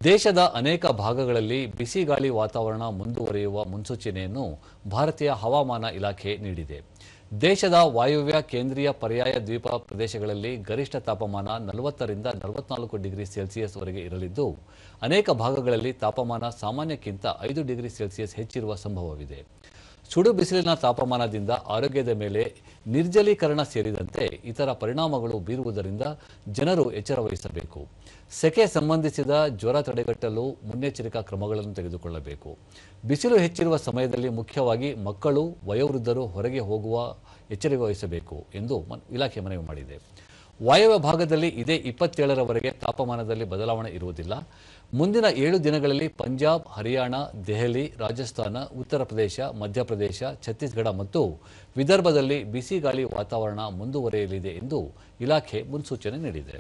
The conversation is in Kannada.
ದೇಶದ ಅನೇಕ ಭಾಗಗಳಲ್ಲಿ ಬಿಸಿ ಗಾಳಿ ವಾತಾವರಣ ಮುಂದುವರಿಯುವ ಮುನ್ಸೂಚನೆಯನ್ನು ಭಾರತೀಯ ಹವಾಮಾನ ಇಲಾಖೆ ನೀಡಿದೆ. ದೇಶದ ವಾಯುವ್ಯ ಕೇಂದ್ರೀಯ ಪರ್ಯಾಯ ದ್ವೀಪ ಪ್ರದೇಶಗಳಲ್ಲಿ ಗರಿಷ್ಠ ತಾಪಮಾನ 40 ರಿಂದ 44 ಡಿಗ್ರಿ ಸೆಲ್ಸಿಯಸ್ ವರೆಗೆ ಇರಲಿದ್ದು, ಅನೇಕ ಭಾಗಗಳಲ್ಲಿ ತಾಪಮಾನ ಸಾಮಾನ್ಯಕ್ಕಿಂತ 5 ಡಿಗ್ರಿ ಸೆಲ್ಸಿಯಸ್ ಹೆಚ್ಚಿರುವ ಸಂಭವವಿದೆ. ಸುಡು ಬಿಸಿಲಿನ ತಾಪಮಾನದಿಂದ ಆರೋಗ್ಯದ ಮೇಲೆ ನಿರ್ಜಲೀಕರಣ ಸೇರಿದಂತೆ ಇತರ ಪರಿಣಾಮಗಳು ಬೀರುವುದರಿಂದ ಜನರು ಎಚ್ಚರ ವಹಿಸಬೇಕು. ಸೆಕೆ ಸಂಬಂಧಿಸಿದ ಜ್ವರ ತಡೆಗಟ್ಟಲು ಮುನ್ನೆಚ್ಚರಿಕಾ ಕ್ರಮಗಳನ್ನು ತೆಗೆದುಕೊಳ್ಳಬೇಕು. ಬಿಸಿಲು ಹೆಚ್ಚಿರುವ ಸಮಯದಲ್ಲಿ ಮುಖ್ಯವಾಗಿ ಮಕ್ಕಳು, ವಯೋವೃದ್ಧರು ಹೊರಗೆ ಹೋಗುವ ಎಚ್ಚರಿಕೆ ವಹಿಸಬೇಕು ಎಂದು ಇಲಾಖೆ ಮನವಿ ಮಾಡಿದೆ. ವಾಯವ್ಯ ಭಾಗದಲ್ಲಿ ಇದೇ 27ರವರೆಗೆ ತಾಪಮಾನದಲ್ಲಿ ಬದಲಾವಣೆ ಇರುವುದಿಲ್ಲ. ಮುಂದಿನ 7 ದಿನಗಳಲ್ಲಿ ಪಂಜಾಬ್, ಹರಿಯಾಣ, ದೆಹಲಿ, ರಾಜಸ್ಥಾನ, ಉತ್ತರ ಪ್ರದೇಶ, ಮಧ್ಯಪ್ರದೇಶ, ಛತ್ತೀಸ್ಗಢ ಮತ್ತು ವಿದರ್ಭದಲ್ಲಿ ಬಿಸಿ ಗಾಳಿ ವಾತಾವರಣ ಮುಂದುವರಿಯಲಿದೆ ಎಂದು ಇಲಾಖೆ ಮುನ್ಸೂಚನೆ ನೀಡಿದೆ.